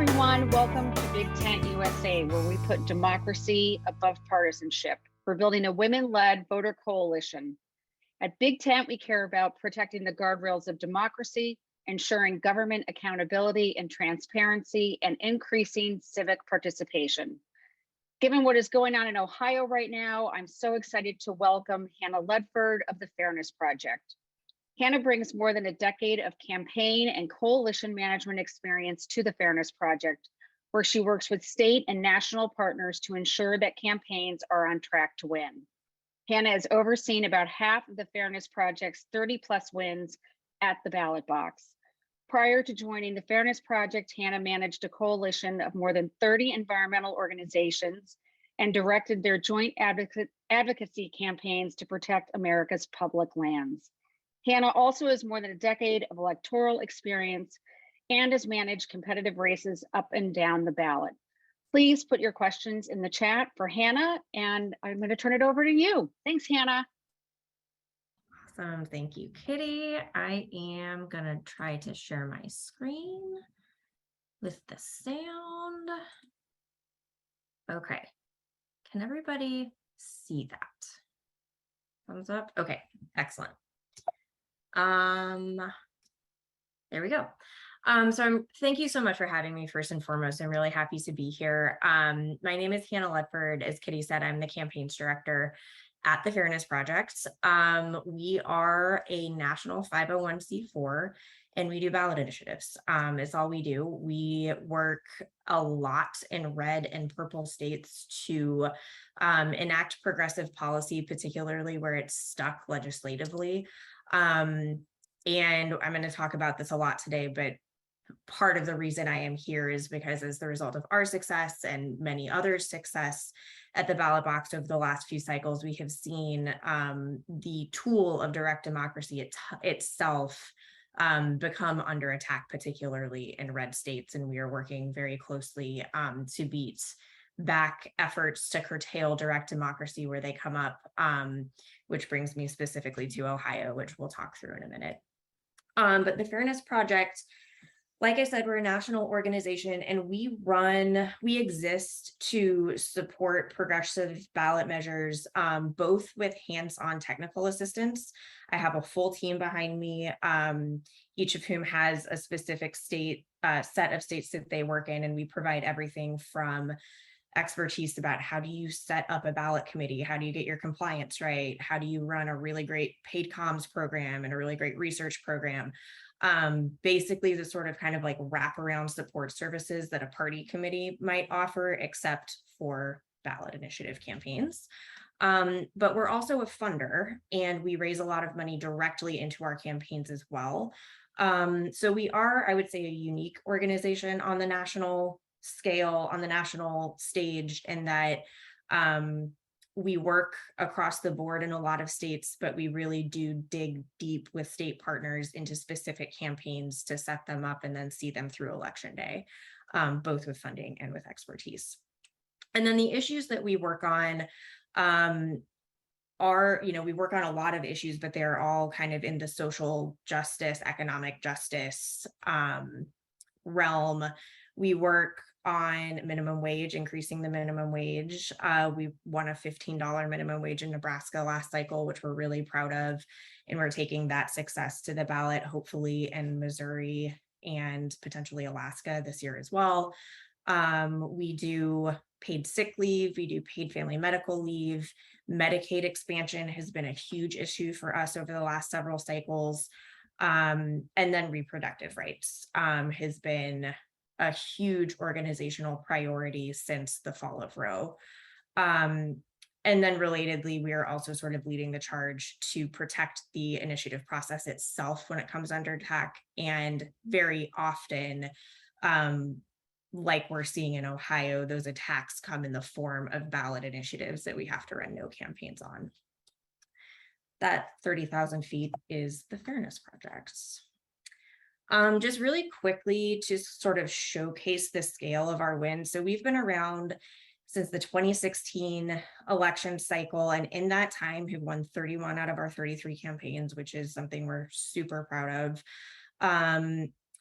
everyone. Welcome to BigTent USA, where we put democracy above partisanship. We're building a women-led voter coalition. At BigTent, we care about protecting the guardrails of democracy, ensuring government accountability and transparency, and increasing civic participation. Given what is going on in Ohio right now, I'm so excited to welcome Hannah Ledford of the Fairness Project. Hannah brings more than a decade of campaign and coalition management experience to the Fairness Project, where she works with state and national partners to ensure that campaigns are on track to win. Hannah has overseen about half of the Fairness Project's 30-plus wins at the ballot box. Prior to joining the Fairness Project, Hannah managed a coalition of more than 30 environmental organizations and directed their joint advocacy campaigns to protect America's public lands. Hannah also has more than a decade of electoral experience and has managed competitive races up and down the ballot. Please put your questions in the chat for Hannah, and I'm going to turn it over to you. Thanks, Hannah. Awesome. Thank you, Kitty. I am going to try to share my screen with the sound. Okay. Can everybody see that? Thumbs up. Okay, excellent. There we go. Thank you so much for having me. First and foremost, I'm really happy to be here. My name is Hannah Ledford. As Kitty said, I'm the campaigns director at the Fairness Project. We are a national 501c4 and we do ballot initiatives. It's all we do. We work a lot in red and purple states to enact progressive policy, particularly where it's stuck legislatively. And I'm going to talk about this a lot today, but part of the reason I am here is because as the result of our success and many others' success at the ballot box over the last few cycles, we have seen the tool of direct democracy itself become under attack, particularly in red states. And we are working very closely to beat back efforts to curtail direct democracy where they come up, which brings me specifically to Ohio, which we'll talk through in a minute. But the Fairness Project, like I said, we're a national organization and we exist to support progressive ballot measures, both with hands-on technical assistance. I have a full team behind me, each of whom has a specific set of states that they work in, and we provide everything from expertise about how do you set up a ballot committee, how do you get your compliance right, how do you run a really great paid comms program and a really great research program. Basically the sort of kind of like wraparound support services that a party committee might offer, except for ballot initiative campaigns. But we're also a funder and we raise a lot of money directly into our campaigns as well. So we are, I would say, a unique organization on the national scale, on the national stage, in that we work across the board in a lot of states, but we really do dig deep with state partners into specific campaigns to set them up and then see them through election day, both with funding and with expertise. And then the issues that we work on are, we work on a lot of issues, but they're all kind of in the social justice, economic justice realm. We work on minimum wage, increasing the minimum wage. We won a $15 minimum wage in Nebraska last cycle, which we're really proud of. And we're taking that success to the ballot, hopefully in Missouri and potentially Alaska this year as well. We do paid sick leave, we do paid family medical leave. Medicaid expansion has been a huge issue for us over the last several cycles. And then reproductive rights has been a huge organizational priority since the fall of Roe. And then relatedly, we are also sort of leading the charge to protect the initiative process itself when it comes under attack. And very often, like we're seeing in Ohio, those attacks come in the form of ballot initiatives that we have to run no campaigns on. That 30,000 feet is the Fairness Project. Just really quickly to sort of showcase the scale of our wins. So we've been around since the 2016 election cycle, and in that time have won 31 out of our 33 campaigns, which is something we're super proud of.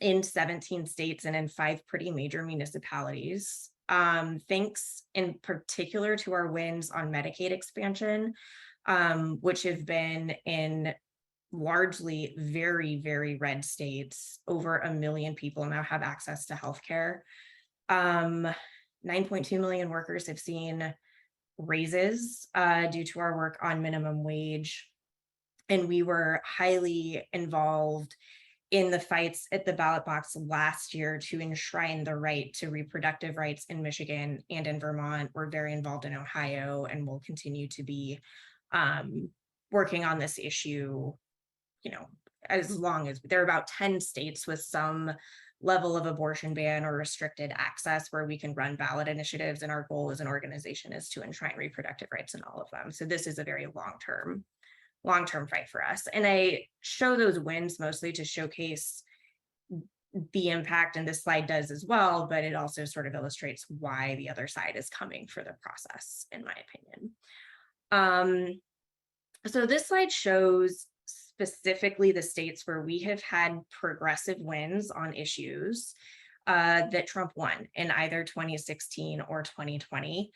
in 17 states and in 5 pretty major municipalities. Thanks in particular to our wins on Medicaid expansion, which have been in largely very, very red states. Over 1 million people now have access to healthcare. 9.2 million workers have seen raises due to our work on minimum wage. And we were highly involved in the fights at the ballot box last year to enshrine the right to reproductive rights in Michigan and in Vermont. We're very involved in Ohio and will continue to be working on this issue, as long as there are about 10 states with some level of abortion ban or restricted access where we can run ballot initiatives. And our goal as an organization is to enshrine reproductive rights in all of them. So this is a very long-term fight for us. And I show those wins mostly to showcase the impact, and this slide does as well, but it also sort of illustrates why the other side is coming for the process, in my opinion. So this slide shows specifically the states where we have had progressive wins on issues that Trump won in either 2016 or 2020.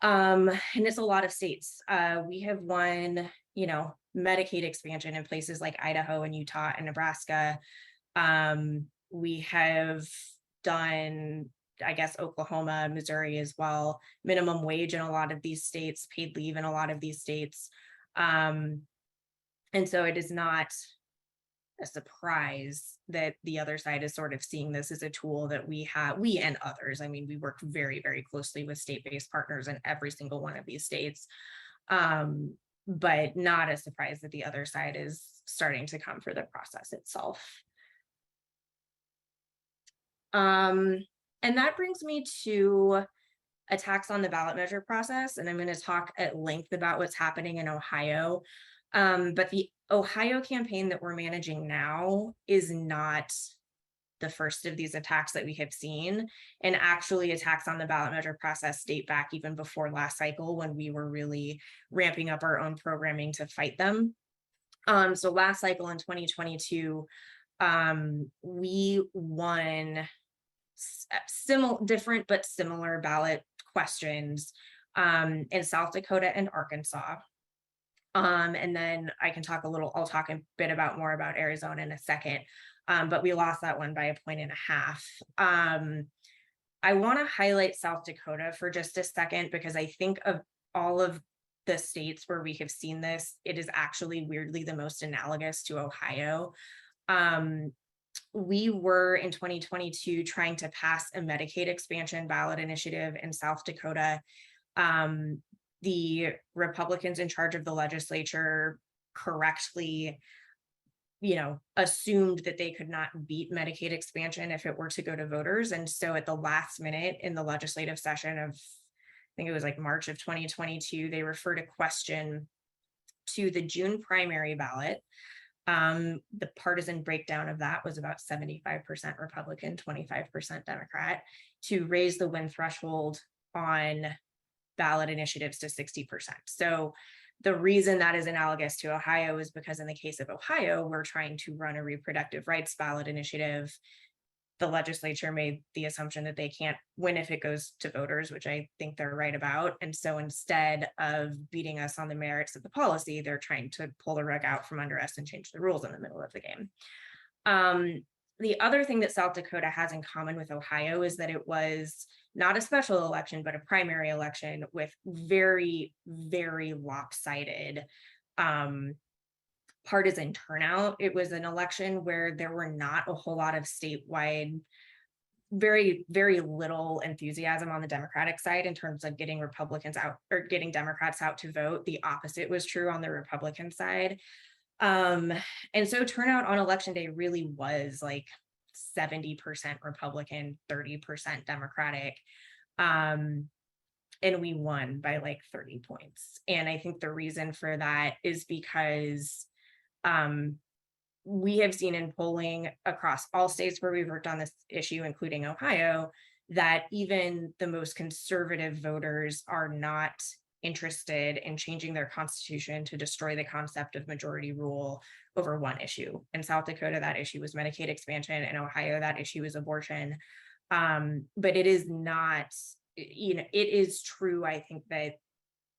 And it's a lot of states. We have won, Medicaid expansion in places like Idaho and Utah and Nebraska. We have done, I guess, Oklahoma, Missouri as well, minimum wage in a lot of these states, paid leave in a lot of these states. And so it is not a surprise that the other side is sort of seeing this as a tool that we and others. I mean, we work very, very closely with state-based partners in every single one of these states, but not a surprise that the other side is starting to come for the process itself. And that brings me to attacks on the ballot measure process. And I'm going to talk at length about what's happening in Ohio. But the Ohio campaign that we're managing now is not the first of these attacks that we have seen. And actually, attacks on the ballot measure process date back even before last cycle, when we were really ramping up our own programming to fight them. So last cycle in 2022, we won different but similar ballot questions in South Dakota and Arkansas. And then I'll talk a bit more about Arizona in a second, but we lost that one by 1.5 points. I want to highlight South Dakota for just a second, because I think of all of the states where we have seen this, it is actually weirdly the most analogous to Ohio. We were in 2022 trying to pass a Medicaid expansion ballot initiative in South Dakota. The Republicans in charge of the legislature correctly, assumed that they could not beat Medicaid expansion if it were to go to voters. And so at the last minute in the legislative session of, I think it was like March of 2022, they referred a question to the June primary ballot. The partisan breakdown of that was about 75% Republican, 25% Democrat, to raise the win threshold on ballot initiatives to 60%. So the reason that is analogous to Ohio is because in the case of Ohio, we're trying to run a reproductive rights ballot initiative. The legislature made the assumption that they can't win if it goes to voters, which I think they're right about. And so instead of beating us on the merits of the policy, they're trying to pull the rug out from under us and change the rules in the middle of the game. The other thing that South Dakota has in common with Ohio is that it was not a special election, but a primary election with very, very lopsided partisan turnout. It was an election where there were not a whole lot of statewide, very, very little enthusiasm on the Democratic side in terms of getting Republicans out or getting Democrats out to vote. The opposite was true on the Republican side. And so turnout on election day really was like 70% Republican, 30% Democratic. And we won by like 30 points. And I think the reason for that is because we have seen in polling across all states where we've worked on this issue, including Ohio, that even the most conservative voters are not interested in changing their constitution to destroy the concept of majority rule over one issue. In South Dakota, that issue was Medicaid expansion. In Ohio, that issue is abortion. But it is not, it is true, I think, that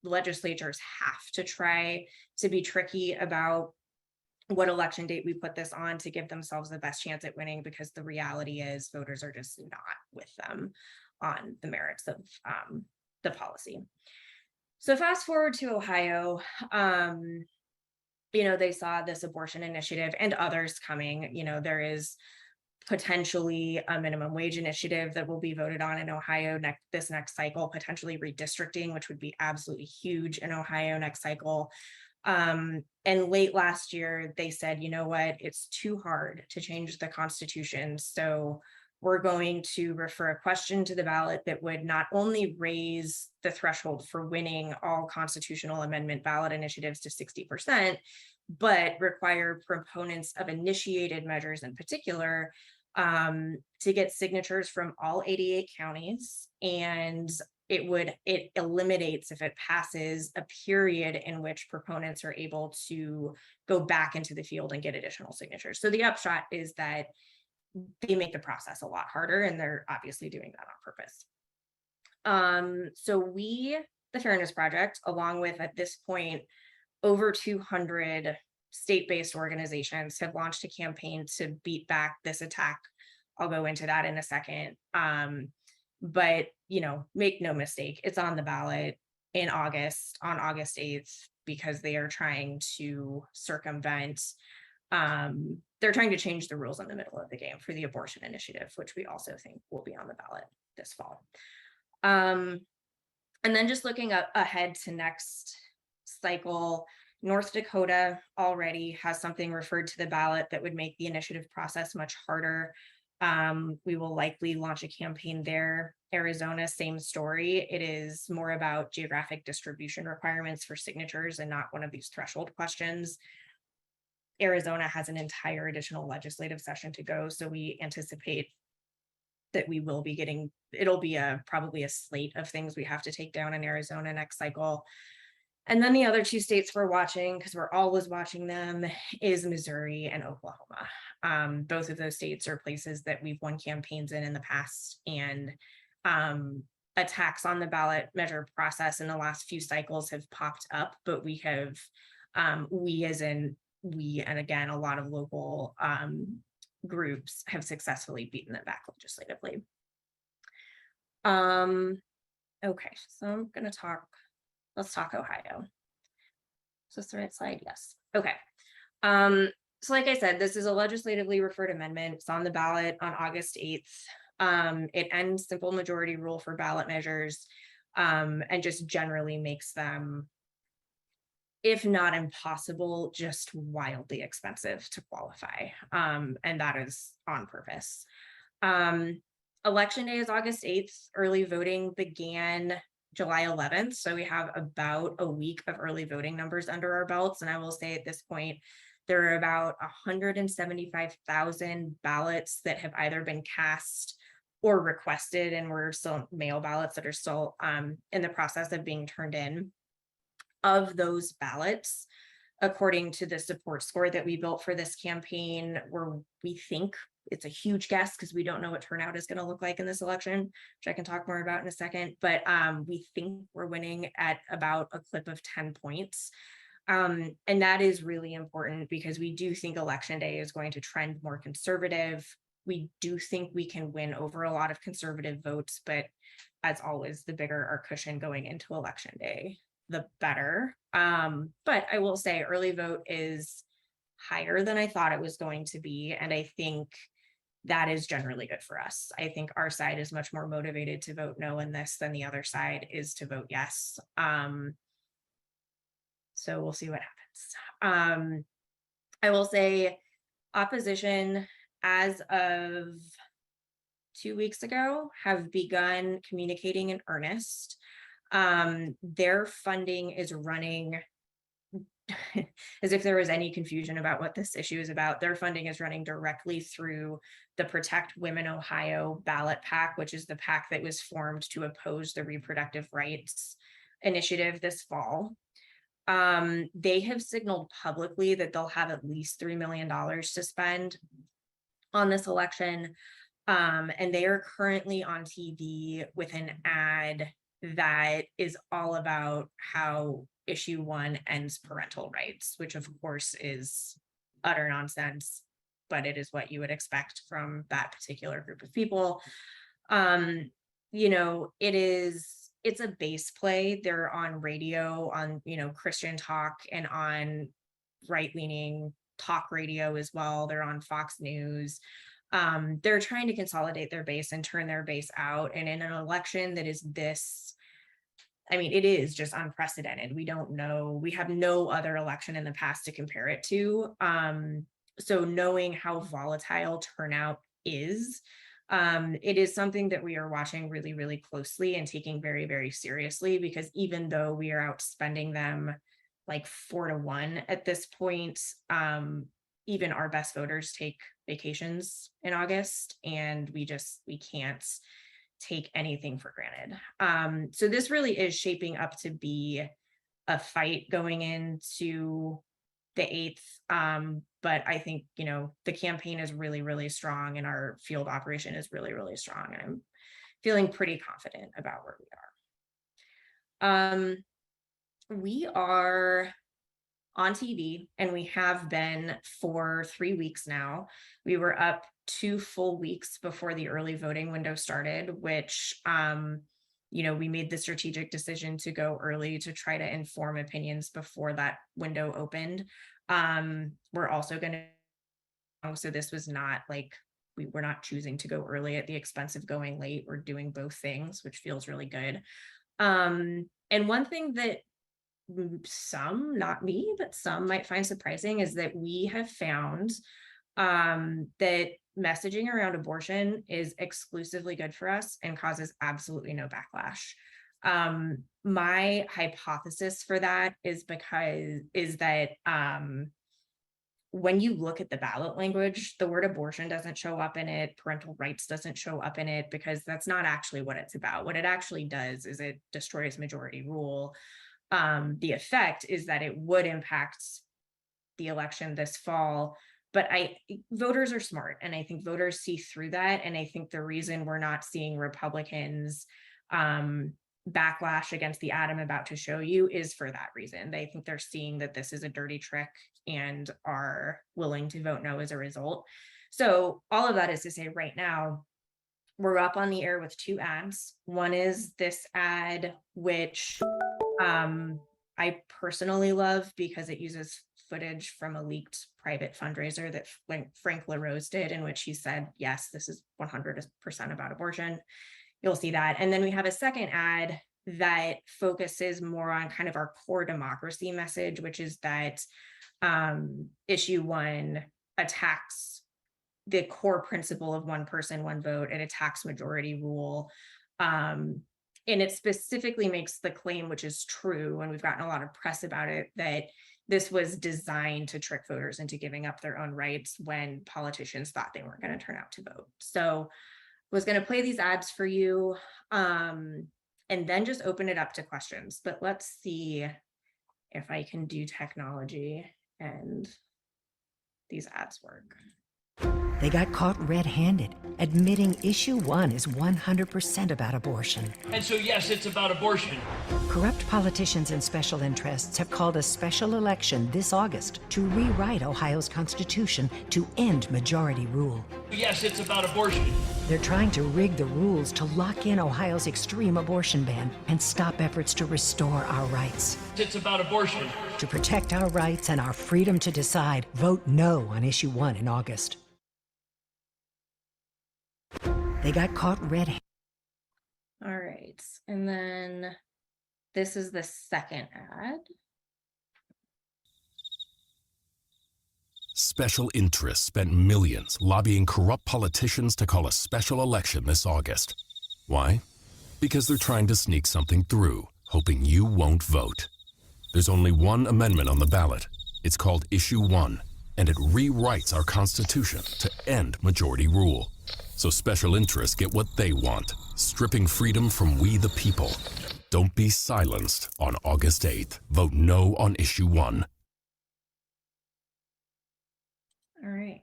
legislatures have to try to be tricky about what election date we put this on to give themselves the best chance at winning, because the reality is voters are just not with them on the merits of the policy. So fast forward to Ohio, they saw this abortion initiative and others coming. There is potentially a minimum wage initiative that will be voted on in Ohio this next cycle, potentially redistricting, which would be absolutely huge in Ohio next cycle. And late last year, they said, you know what, it's too hard to change the Constitution. So we're going to refer a question to the ballot that would not only raise the threshold for winning all constitutional amendment ballot initiatives to 60%, but require proponents of initiated measures in particular to get signatures from all 88 counties. And it eliminates, if it passes, a period in which proponents are able to go back into the field and get additional signatures. So the upshot is that they make the process a lot harder, and they're obviously doing that on purpose. So we, the Fairness Project, along with, at this point, over 200 state-based organizations, have launched a campaign to beat back this attack. I'll go into that in a second. But, make no mistake, it's on the ballot in August, on August 8th, because they are trying to circumvent, they're trying to change the rules in the middle of the game for the abortion initiative, which we also think will be on the ballot this fall. And then just looking ahead to next cycle, North Dakota already has something referred to the ballot that would make the initiative process much harder. We will likely launch a campaign there. Arizona, same story. It is more about geographic distribution requirements for signatures and not one of these threshold questions. Arizona has an entire additional legislative session to go, so we anticipate that we will be getting, it'll be probably a slate of things we have to take down in Arizona next cycle. And then the other two states we're watching, because we're always watching them, is Missouri and Oklahoma. Both of those states are places that we've won campaigns in the past, and attacks on the ballot measure process in the last few cycles have popped up, but we have, and again, a lot of local groups have successfully beaten it back legislatively. Okay, so I'm going to talk. Let's talk Ohio. Is this the right slide? Yes. Okay. So like I said, this is a legislatively referred amendment. It's on the ballot on August 8th. It ends simple majority rule for ballot measures, and just generally makes them, if not impossible, just wildly expensive to qualify. And that is on purpose. Election day is August 8th. Early voting began July 11th. So we have about a week of early voting numbers under our belts. And I will say at this point, there are about 175,000 ballots that have either been cast or requested, and we're still mail ballots that are still in the process of being turned in. Of those ballots, according to the support score that we built for this campaign, where we think, it's a huge guess because we don't know what turnout is going to look like in this election, which I can talk more about in a second, but we think we're winning at about a clip of 10 points. And that is really important because we do think election day is going to trend more conservative. We do think we can win over a lot of conservative votes, but as always, the bigger our cushion going into election day, the better. But I will say early vote is higher than I thought it was going to be. And I think that is generally good for us. I think our side is much more motivated to vote no in this than the other side is to vote yes. So we'll see what happens. I will say opposition as of 2 weeks ago have begun communicating in earnest. Their funding is running, as if there was any confusion about what this issue is about, their funding is running directly through the Protect Women Ohio ballot PAC, which is the PAC that was formed to oppose the reproductive rights initiative this fall. They have signaled publicly that they'll have at least $3 million to spend on this election. And they are currently on TV with an ad that is all about how issue 1 ends parental rights, which of course is utter nonsense, but it is what you would expect from that particular group of people. You know, it's a base play. They're on radio, on, you know, Christian talk, and on right-leaning talk radio as well. They're on Fox News. They're trying to consolidate their base and turn their base out. And in an election that is this, I mean, it is just unprecedented. We don't know, we have no other election in the past to compare it to. So knowing how volatile turnout is, it is something that we are watching really, really closely and taking very, very seriously, because even though we are outspending them like 4-1 at this point, even our best voters take vacations in August, and we can't take anything for granted. So this really is shaping up to be a fight going into the 8th. But I think, you know, the campaign is really, really strong, and our field operation is really, really strong. And I'm feeling pretty confident about where we are. We are on TV, and we have been for 3 weeks now. We were up 2 full weeks before the early voting window started, which, you know, we made the strategic decision to go early to try to inform opinions before that window opened. We're also going to, so this was not like, we were not choosing to go early at the expense of going late. We're doing both things, which feels really good. And one thing that some, not me, but some might find surprising is that we have found that messaging around abortion is exclusively good for us and causes absolutely no backlash. My hypothesis for that is that when you look at the ballot language, the word abortion doesn't show up in it, parental rights doesn't show up in it, because that's not actually what it's about. What it actually does is it destroys majority rule. The effect is that it would impact the election this fall, but voters are smart, and I think voters see through that. And I think the reason we're not seeing Republicans backlash against the ad I'm about to show you is for that reason. They think they're seeing that this is a dirty trick and are willing to vote no as a result. So all of that is to say, right now, we're up on the air with 2 ads. One is this ad, which I personally love because it uses footage from a leaked private fundraiser that Frank LaRose did, in which he said, yes, this is 100% about abortion. You'll see that. And then we have a second ad that focuses more on kind of our core democracy message, which is that issue 1 attacks the core principle of one person, one vote. It attacks majority rule. And it specifically makes the claim, which is true, and we've gotten a lot of press about it, that this was designed to trick voters into giving up their own rights when politicians thought they weren't going to turn out to vote. So I was going to play these ads for you and then just open it up to questions. But let's see if I can do technology and these ads work. They got caught red-handed, admitting issue 1 is 100% about abortion. And so, yes, it's about abortion. Corrupt politicians and special interests have called a special election this August to rewrite Ohio's constitution to end majority rule. Yes, it's about abortion. They're trying to rig the rules to lock in Ohio's extreme abortion ban and stop efforts to restore our rights. It's about abortion. To protect our rights and our freedom to decide, vote no on issue 1 in August. They got caught red-handed. All right, and then this is the second ad. Special interests spent millions lobbying corrupt politicians to call a special election this August. Why? Because they're trying to sneak something through, hoping you won't vote. There's only one amendment on the ballot. It's called Issue 1, and it rewrites our Constitution to end majority rule. So special interests get what they want, stripping freedom from we the people. Don't be silenced on August 8th. Vote no on issue 1. All right.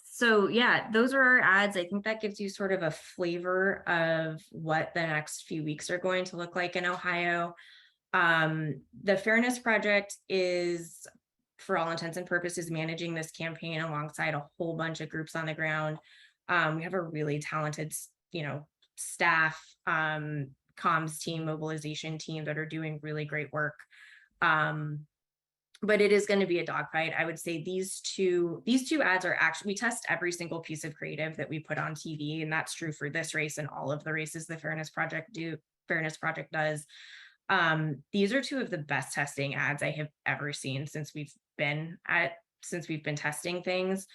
So yeah, those are our ads. I think that gives you sort of a flavor of what the next few weeks are going to look like in Ohio. The Fairness Project is, for all intents and purposes, managing this campaign alongside a whole bunch of groups on the ground. We have a really talented, staff, comms team, mobilization team that are doing really great work. But it is going to be a dogfight. I would say these two ads are actually, we test every single piece of creative that we put on TV, and that's true for this race and all of the races the Fairness Project does. These are two of the best testing ads I have ever seen since we've been testing things.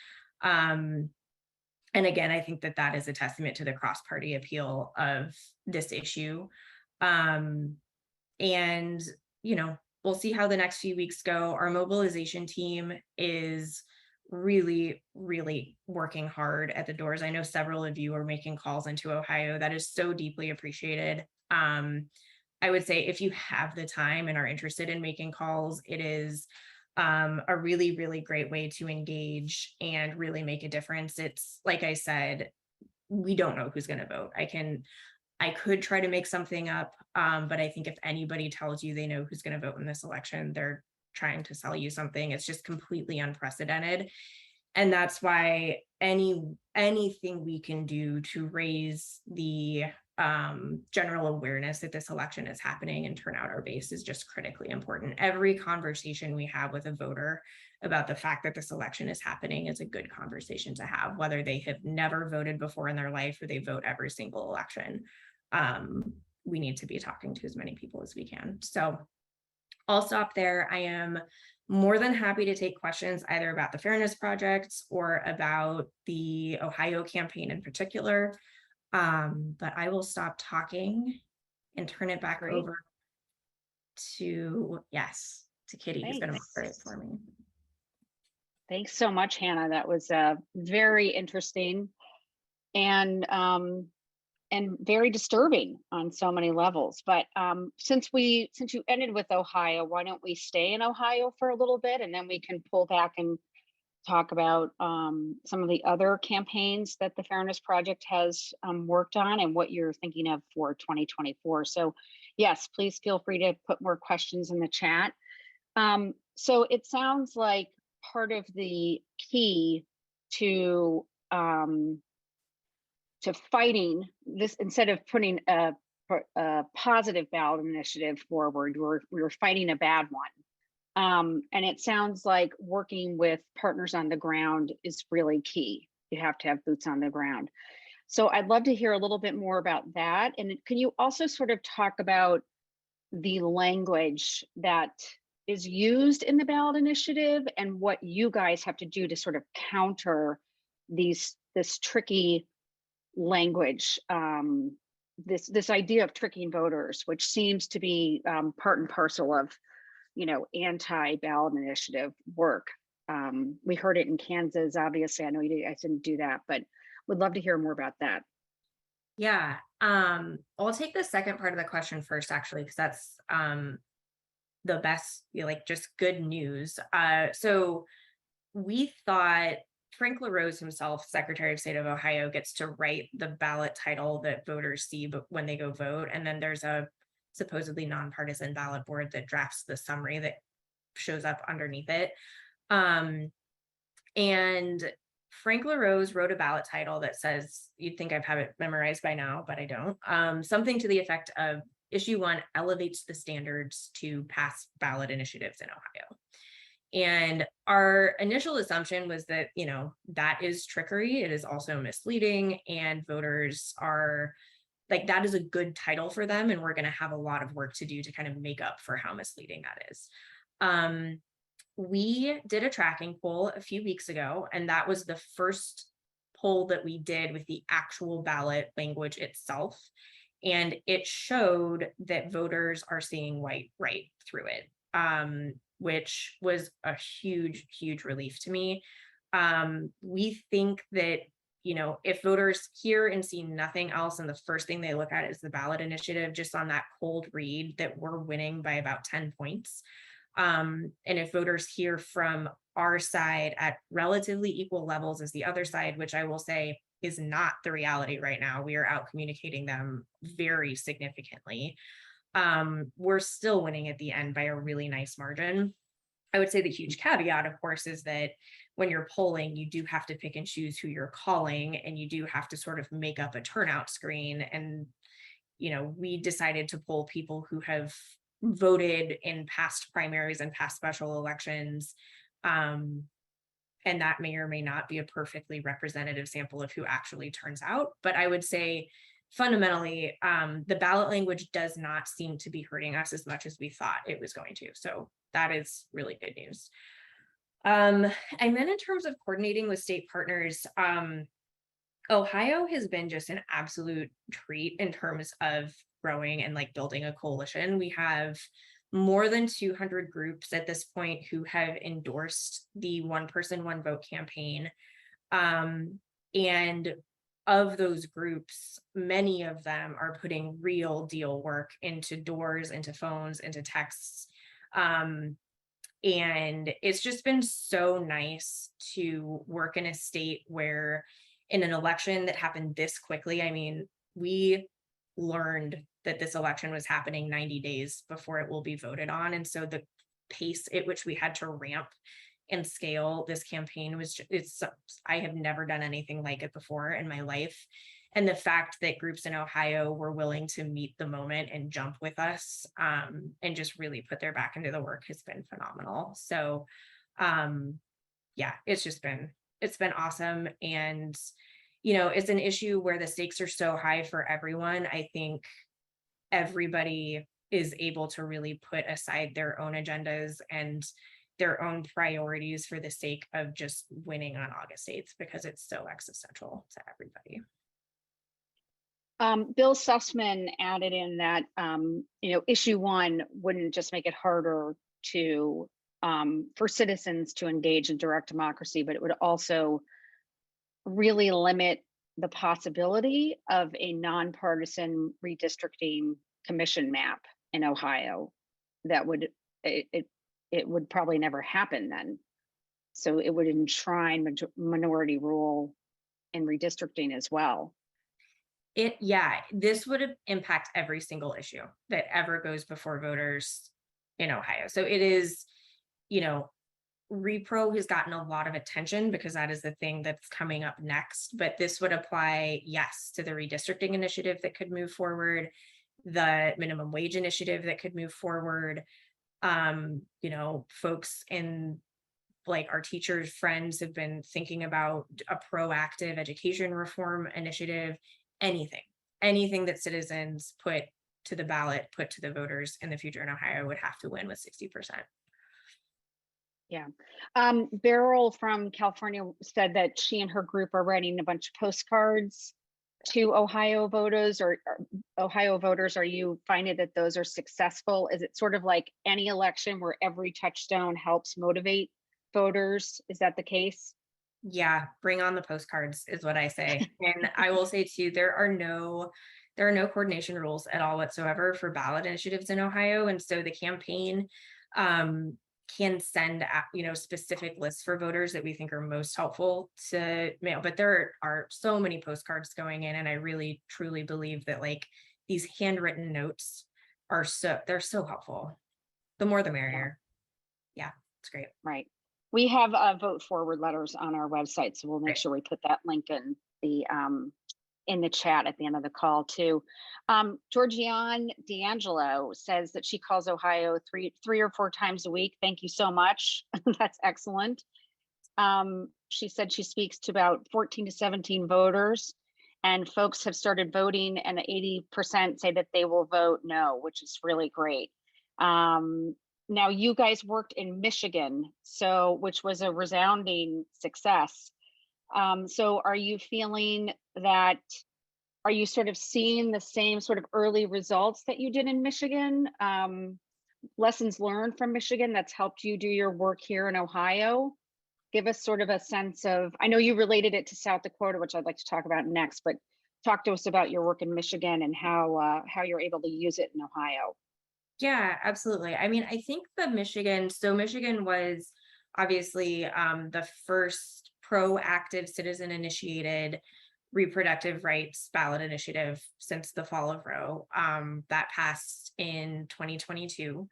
And again, I think that is a testament to the cross-party appeal of this issue. And we'll see how the next few weeks go. Our mobilization team is really, really working hard at the doors. I know several of you are making calls into Ohio. That is so deeply appreciated. I would say if you have the time and are interested in making calls, it is a really, really great way to engage and really make a difference. It's like I said, we don't know who's going to vote. I could try to make something up, but I think if anybody tells you they know who's going to vote in this election, they're trying to sell you something. It's just completely unprecedented. And that's why anything we can do to raise the general awareness that this election is happening and turn out our base is just critically important. Every conversation we have with a voter about the fact that this election is happening is a good conversation to have, whether they have never voted before in their life or they vote every single election. We need to be talking to as many people as we can. So I'll stop there. I am more than happy to take questions either about the Fairness Project or about the Ohio campaign in particular. But I will stop talking and turn it back over to Kitty, who's going to moderate for me. Thanks so much, Hannah. That was very interesting and very disturbing on so many levels. But since you ended with Ohio, why don't we stay in Ohio for a little bit, and then we can pull back and talk about some of the other campaigns that the Fairness Project has worked on and what you're thinking of for 2024. So yes, please feel free to put more questions in the chat. So it sounds like part of the key to fighting this, instead of putting a positive ballot initiative forward, we're fighting a bad one. And it sounds like working with partners on the ground is really key. You have to have boots on the ground. So I'd love to hear a little bit more about that. And can you also sort of talk about the language that is used in the ballot initiative and what you guys have to do to sort of counter this tricky language, this idea of tricking voters, which seems to be part and parcel of anti-ballot initiative work. We heard it in Kansas, obviously. I know you guys didn't do that, but would love to hear more about that. Yeah, I'll take the second part of the question first, actually, because that's the best, just good news. So we thought Frank LaRose himself, Secretary of State of Ohio, gets to write the ballot title that voters see when they go vote. And then there's a supposedly nonpartisan ballot board that drafts the summary that shows up underneath it. And Frank LaRose wrote a ballot title that says, you'd think I'd have it memorized by now, but I don't. Something to the effect of Issue 1 elevates the standards to pass ballot initiatives in Ohio. And our initial assumption was that, that is trickery. It is also misleading, and voters are that is a good title for them. And we're going to have a lot of work to do to kind of make up for how misleading that is. We did a tracking poll a few weeks ago, and that was the first poll that we did with the actual ballot language itself. And it showed that voters are seeing white right through it, which was a huge, huge relief to me. We think that you know, if voters hear and see nothing else, and the first thing they look at is the ballot initiative, just on that cold read that we're winning by about 10 points. And if voters hear from our side at relatively equal levels as the other side, which I will say is not the reality right now, we are out communicating them very significantly. We're still winning at the end by a really nice margin. I would say the huge caveat, of course, is that when you're polling, you do have to pick and choose who you're calling, and you do have to sort of make up a turnout screen. And, you know, we decided to poll people who have voted in past primaries and past special elections. And that may or may not be a perfectly representative sample of who actually turns out. But I would say fundamentally, the ballot language does not seem to be hurting us as much as we thought it was going to. So that is really good news. And then in terms of coordinating with state partners, Ohio has been just an absolute treat in terms of growing and like building a coalition. We have more than 200 groups at this point who have endorsed the one person, one vote campaign. And of those groups, many of them are putting real deal work into doors, into phones, into texts. And it's just been so nice to work in a state where in an election that happened this quickly, I mean, we learned that this election was happening 90 days before it will be voted on. And so the pace at which we had to ramp and scale this campaign was I have never done anything like it before in my life. And the fact that groups in Ohio were willing to meet the moment and jump with us, and just really put their back into the work has been phenomenal. So yeah, it's been awesome. And you know, it's an issue where the stakes are so high for everyone. I think everybody is able to really put aside their own agendas and their own priorities for the sake of just winning on August 8th, because it's so existential to everybody. Bill Sussman added in that, you know, issue one wouldn't just make it harder to for citizens to engage in direct democracy, but it would also really limit the possibility of a nonpartisan redistricting commission map in Ohio. That would it would probably never happen then. So it would enshrine minority rule in redistricting as well. This would impact every single issue that ever goes before voters in Ohio. So it is, you know, repro has gotten a lot of attention because that is the thing that's coming up next, but this would apply, yes, to the redistricting initiative that could move forward, the minimum wage initiative that could move forward. You know, folks in like our teachers' friends have been thinking about a proactive education reform initiative. Anything that citizens put to the ballot, put to the voters in the future in Ohio would have to win with 60%. Yeah. Beryl from California said that she and her group are writing a bunch of postcards to Ohio voters. Are you finding that those are successful? Is it sort of like any election where every touchstone helps motivate voters? Is that the case? Yeah, bring on the postcards is what I say. And I will say too, there are no coordination rules at all whatsoever for ballot initiatives in Ohio. And so the campaign can send out, you know, specific lists for voters that we think are most helpful to mail. But there are so many postcards going in, and I really truly believe that like these handwritten notes they're so helpful. The more the merrier. Yeah, it's great. Right. We have vote forward letters on our website, so we'll make sure we put that link in the chat at the end of the call too. Georgianne D'Angelo says that she calls Ohio three or four times a week. Thank you so much. That's excellent. She said she speaks to about 14 to 17 voters, and folks have started voting, and 80% say that they will vote no, which is really great. Now you guys worked in Michigan, which was a resounding success. So are you feeling that, are you sort of seeing the same sort of early results that you did in Michigan? Lessons learned from Michigan that's helped you do your work here in Ohio? give us sort of a sense of, I know you related it to South Dakota, which I'd like to talk about next, but talk to us about your work in Michigan and how you're able to use it in Ohio. Yeah, absolutely. I mean, I think Michigan was obviously the first proactive citizen initiated reproductive rights ballot initiative since the fall of Roe, that passed in 2022,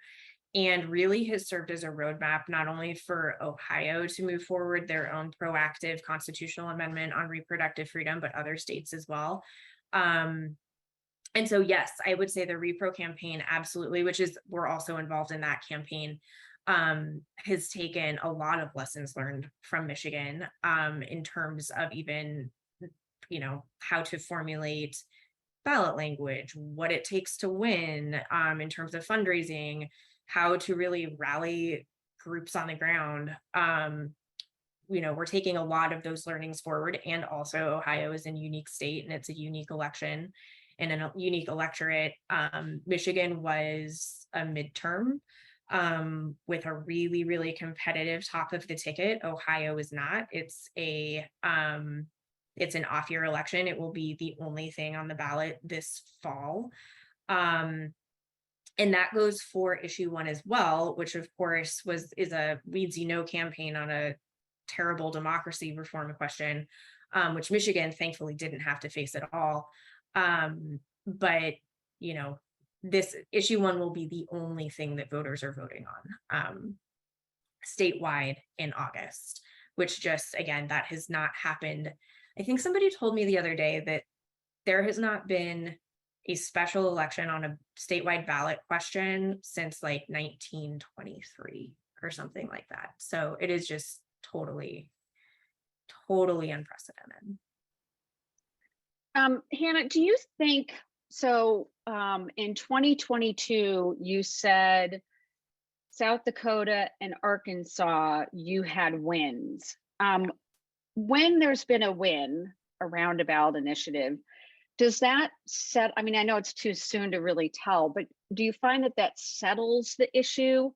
and really has served as a roadmap not only for Ohio to move forward their own proactive constitutional amendment on reproductive freedom, but other states as well. And so, yes, I would say the Repro campaign, absolutely, which is, we're also involved in that campaign, has taken a lot of lessons learned from Michigan, in terms of even, how to formulate ballot language, what it takes to win, in terms of fundraising, how to really rally groups on the ground. We're taking a lot of those learnings forward, and also Ohio is a unique state and it's a unique election and a unique electorate. Michigan was a midterm, with a really, really competitive top of the ticket. Ohio is not. It's an off-year election. It will be the only thing on the ballot this fall. And that goes for issue 1 as well, which of course is a weeds campaign on a terrible democracy reform question, which Michigan thankfully didn't have to face at all. But this issue 1 will be the only thing that voters are voting on, statewide in August, which just, again, that has not happened. I think somebody told me the other day that there has not been a special election on a statewide ballot question since like 1923 or something like that. So it is just totally unprecedented. Hannah, do you think so? In 2022, you said South Dakota and Arkansas, you had wins. When there's been a win around a ballot initiative, does that set, I mean, I know it's too soon to really tell, but do you find that settles the issue?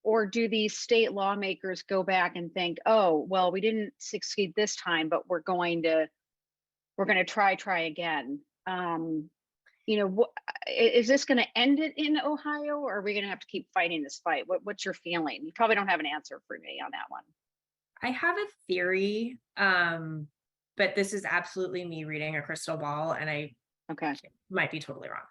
Or do these state lawmakers go back and think, oh, well, we didn't succeed this time, but we're going to try again? Is this going to end it in Ohio, or are we going to have to keep fighting this fight? What's your feeling? You probably don't have an answer for me on that one. I have a theory, but this is absolutely me reading a crystal ball, and I might be totally wrong.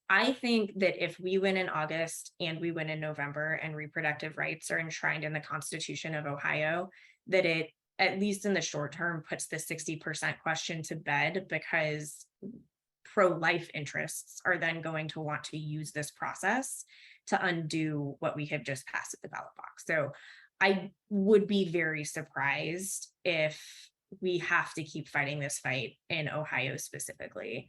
I think that if we win in August and we win in November and reproductive rights are enshrined in the Constitution of Ohio, that it, at least in the short term, puts the 60% question to bed, because pro-life interests are then going to want to use this process to undo what we have just passed at the ballot box. So I would be very surprised if we have to keep fighting this fight in Ohio specifically.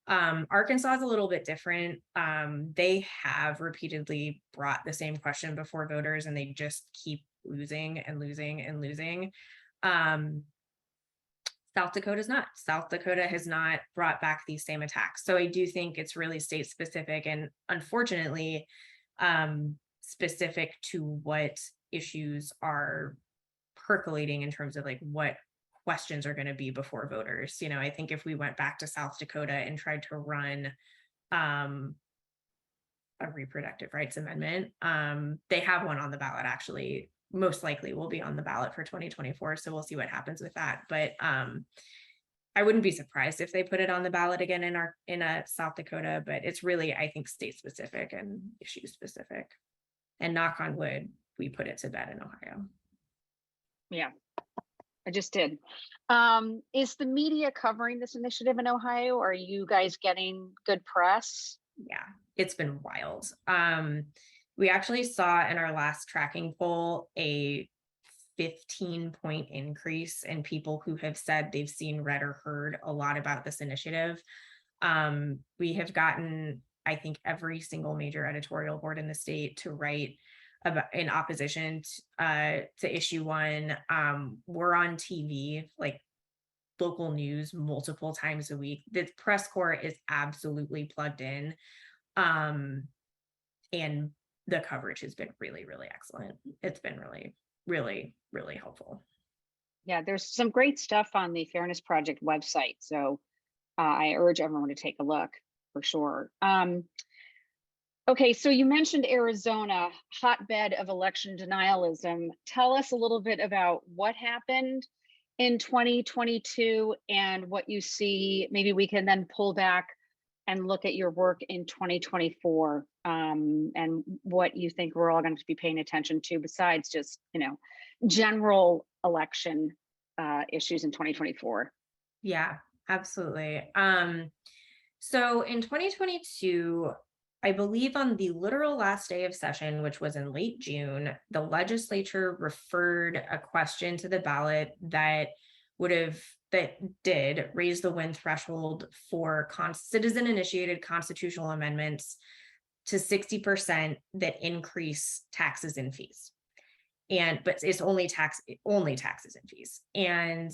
Arkansas is a little bit different. They have repeatedly brought the same question before voters, and they just keep losing and losing and losing. South Dakota is not. South Dakota has not brought back these same attacks. So I do think it's really state specific, and unfortunately, specific to what issues are percolating in terms of like what questions are going to be before voters. I think if we went back to South Dakota and tried to run a reproductive rights amendment, they have one on the ballot, actually, most likely will be on the ballot for 2024. So we'll see what happens with that. But I wouldn't be surprised if they put it on the ballot again in South Dakota, but it's really, I think, state specific and issue specific. And knock on wood, we put it to bed in Ohio. Yeah. I just did. Is the media covering this initiative in Ohio? Are you guys getting good press? Yeah, it's been wild. We actually saw in our last tracking poll a 15-point increase in people who have said they've seen, read, or heard a lot about this initiative. We have gotten, I think, every single major editorial board in the state to write about in opposition to issue 1. We're on TV, like local news, multiple times a week. The press corps is absolutely plugged in, and the coverage has been really, really excellent. It's been really, really, really helpful. Yeah, there's some great stuff on the Fairness Project website. So I urge everyone to take a look for sure. Okay, so you mentioned Arizona, hotbed of election denialism. Tell us a little bit about what happened in 2022 and what you see. Maybe we can then pull back and look at your work in 2024, and what you think we're all going to be paying attention to besides just, general election issues in 2024. Yeah, absolutely. So in 2022, I believe on the literal last day of session, which was in late June, the legislature referred a question to the ballot that did raise the win threshold for citizen-initiated constitutional amendments to 60% that increase taxes and fees. But it's only taxes and fees. And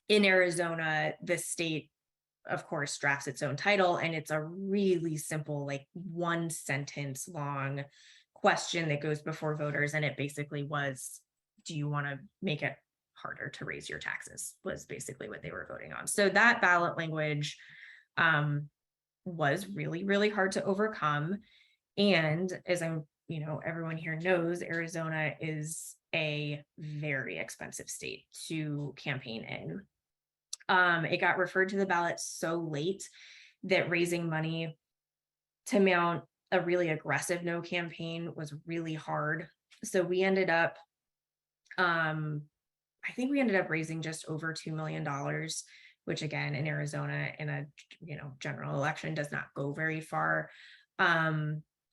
in Arizona, the state, of course, drafts its own title, and it's a really simple, like 1 sentence long question that goes before voters. And it basically was, do you want to make it harder to raise your taxes, was basically what they were voting on. So that ballot language was really, really hard to overcome. And as everyone here knows, Arizona is a very expensive state to campaign in. It got referred to the ballot so late that raising money to mount a really aggressive no campaign was really hard. So we ended up, I think we ended up raising just over $2 million, which again, in Arizona, in a general election, does not go very far.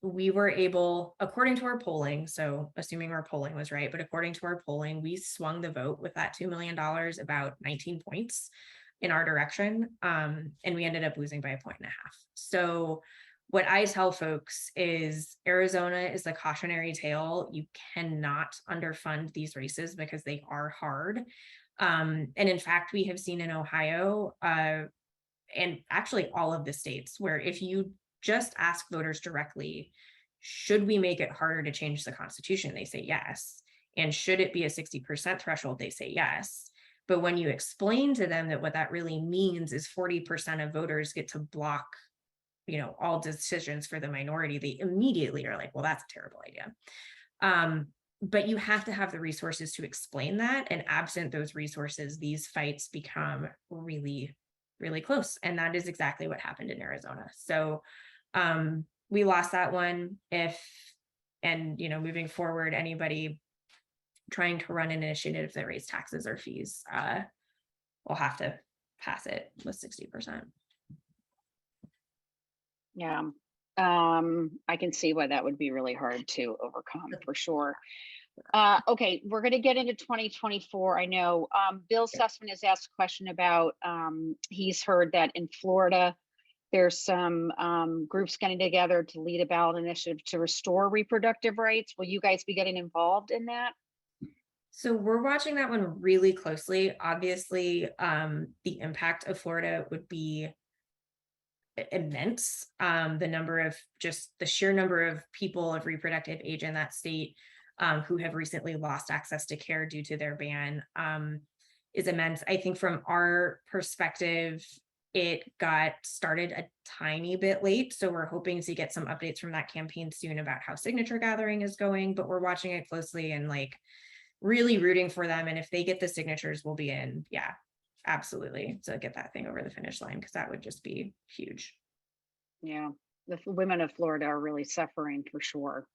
We were able, according to our polling, so assuming our polling was right, but according to our polling, we swung the vote with that $2 million about 19 points in our direction. And we ended up losing by 1.5 points. So what I tell folks is Arizona is the cautionary tale. You cannot underfund these races because they are hard. And in fact, we have seen in Ohio, and actually all of the states, where if you just ask voters directly, should we make it harder to change the Constitution? They say yes. And should it be a 60% threshold? They say yes. But when you explain to them that what that really means is 40% of voters get to block, all decisions for the minority, they immediately are like, well, that's a terrible idea. But you have to have the resources to explain that. And absent those resources, these fights become really, really close. And that is exactly what happened in Arizona. So we lost that one. Moving forward, anybody trying to run an initiative that raise taxes or fees will have to pass it with 60%. Yeah. I can see why that would be really hard to overcome for sure. Okay, we're going to get into 2024. I know Bill Sussman has asked a question about, he's heard that in Florida, there's some groups getting together to lead a ballot initiative to restore reproductive rights. Will you guys be getting involved in that? So we're watching that one really closely. Obviously, the impact of Florida would be immense. The sheer number of people of reproductive age in that state who have recently lost access to care due to their ban is immense. I think from our perspective, it got started a tiny bit late. So we're hoping to get some updates from that campaign soon about how signature gathering is going, but we're watching it closely and really rooting for them. And if they get the signatures, we'll be in. Yeah, absolutely. To get that thing over the finish line, because that would just be huge. Yeah, the women of Florida are really suffering for sure.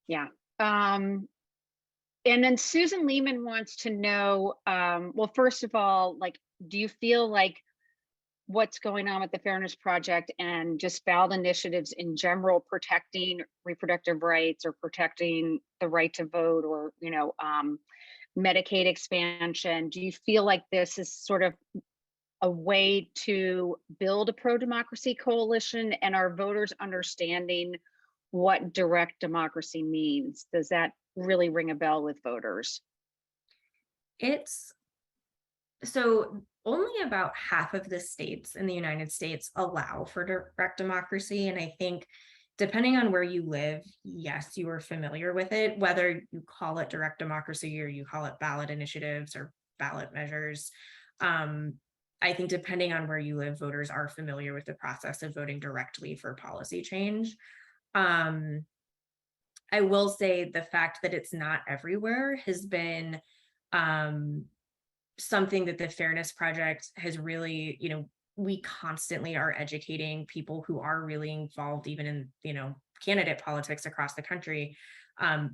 Yeah. And then Susan Lehman wants to know, well, first of all, do you feel like what's going on with the Fairness Project and just ballot initiatives in general protecting reproductive rights or protecting the right to vote or, Medicaid expansion, do you feel like this is sort of a way to build a pro-democracy coalition, and are voters understanding what direct democracy means? Does that really ring a bell with voters? So only about half of the states in the United States allow for direct democracy. And I think depending on where you live, yes, you are familiar with it, whether you call it direct democracy or you call it ballot initiatives or ballot measures. I think depending on where you live, voters are familiar with the process of voting directly for policy change. I will say the fact that it's not everywhere has been something that the Fairness Project has really, we constantly are educating people who are really involved even in, candidate politics across the country,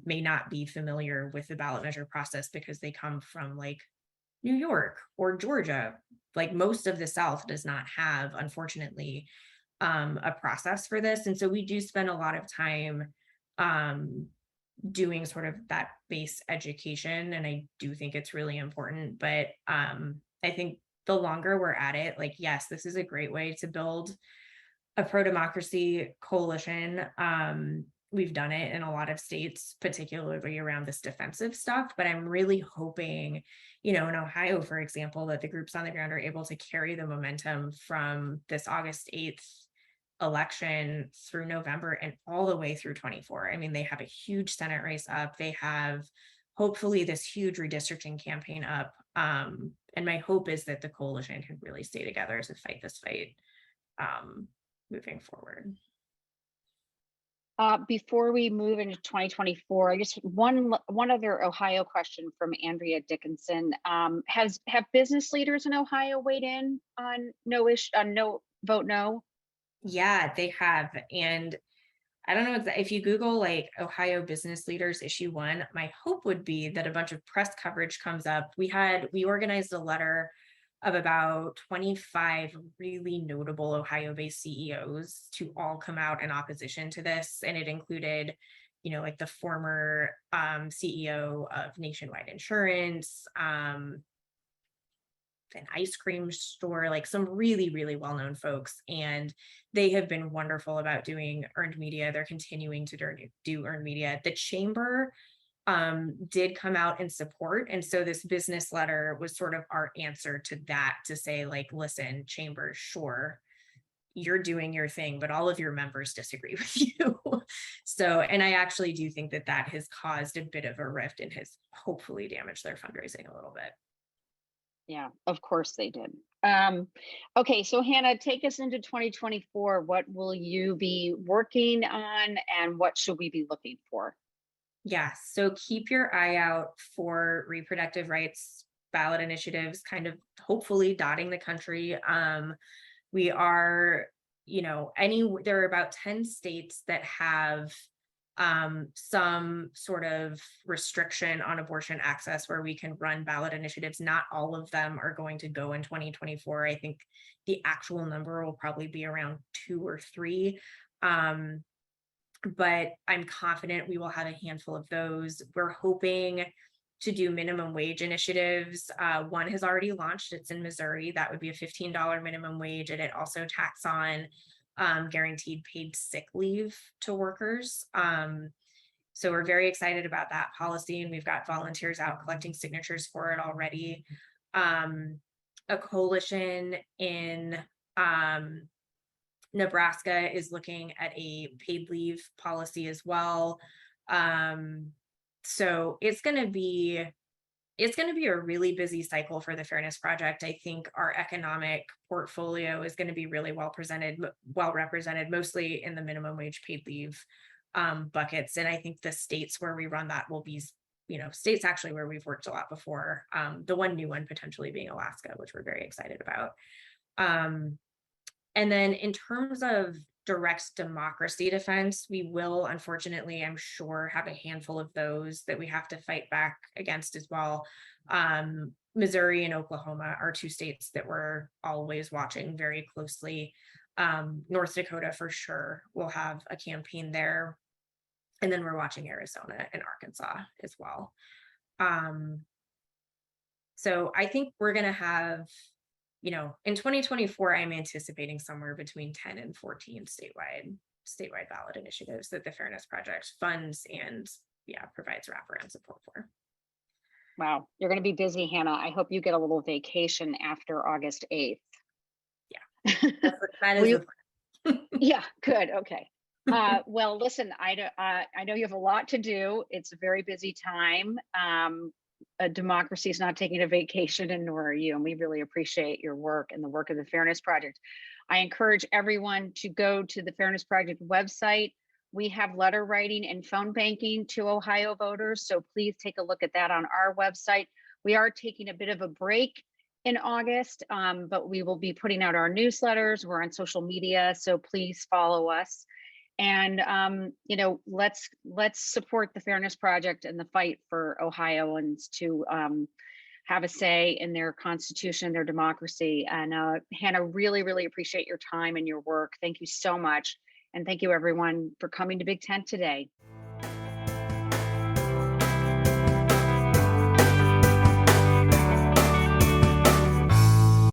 may not be familiar with the ballot measure process because they come from like New York or Georgia. Like most of the South does not have, unfortunately, a process for this. And so we do spend a lot of time doing sort of that base education. And I do think it's really important. But I think the longer we're at it, like, yes, this is a great way to build a pro-democracy coalition. We've done it in a lot of states, particularly around this defensive stuff, but I'm really hoping, in Ohio, for example, that the groups on the ground are able to carry the momentum from this August 8th election through November and all the way through 24. I mean, they have a huge Senate race up. They have hopefully this huge redistricting campaign up. And my hope is that the coalition can really stay together to fight this fight moving forward. Before we move into 2024, I just one other Ohio question from Andrea Dickinson. Have business leaders in Ohio weighed in on no vote no? Yeah, they have. And I don't know if you Google like Ohio business leaders issue 1, my hope would be that a bunch of press coverage comes up. We organized a letter of about 25 really notable Ohio-based CEOs to all come out in opposition to this. And it included, like the former CEO of Nationwide Insurance, an ice cream store, like some really, really well-known folks. And they have been wonderful about doing earned media. They're continuing to do earned media. The chamber did come out in support. And so this business letter was sort of our answer to that, to say like, listen, chamber, sure, you're doing your thing, but all of your members disagree with you. So, and I actually do think that that has caused a bit of a rift and has hopefully damaged their fundraising a little bit. Yeah, of course they did. Okay, so Hannah, take us into 2024. What will you be working on and what should we be looking for? Yes, so keep your eye out for reproductive rights ballot initiatives, kind of hopefully dotting the country. We are, there are about 10 states that have some sort of restriction on abortion access where we can run ballot initiatives. Not all of them are going to go in 2024. I think the actual number will probably be around 2 or 3. But I'm confident we will have a handful of those. We're hoping to do minimum wage initiatives. One has already launched. It's in Missouri. That would be a $15 minimum wage, and it also tacks on guaranteed paid sick leave to workers. So we're very excited about that policy, and we've got volunteers out collecting signatures for it already. A coalition in Nebraska is looking at a paid leave policy as well. So it's going to be a really busy cycle for the Fairness Project. I think our economic portfolio is going to be really well represented, mostly in the minimum wage paid leave buckets. And I think the states where we run that will be, states actually where we've worked a lot before. The one new one potentially being Alaska, which we're very excited about. And then in terms of direct democracy defense, we will, unfortunately, I'm sure, have a handful of those that we have to fight back against as well. Missouri and Oklahoma are 2 states that we're always watching very closely. North Dakota, for sure, will have a campaign there. And then we're watching Arizona and Arkansas as well. So I think we're going to have, in 2024, I'm anticipating somewhere between 10 and 14 statewide ballot initiatives that the Fairness Project funds and provides wraparound support for. Wow, you're going to be busy, Hannah. I hope you get a little vacation after August 8th. Yeah, that is Yeah, good. Okay. Well, listen, I know you have a lot to do. It's a very busy time. Democracy is not taking a vacation, and nor are you. And we really appreciate your work and the work of the Fairness Project. I encourage everyone to go to the Fairness Project website. We have letter writing and phone banking to Ohio voters, so please take a look at that on our website. We are taking a bit of a break in August, but we will be putting out our newsletters. We're on social media, so please follow us. And you know, let's support the Fairness Project and the fight for Ohioans to have a say in their constitution, their democracy. And Hannah, really appreciate your time and your work. Thank you so much. And thank you everyone for coming to Big Tent today.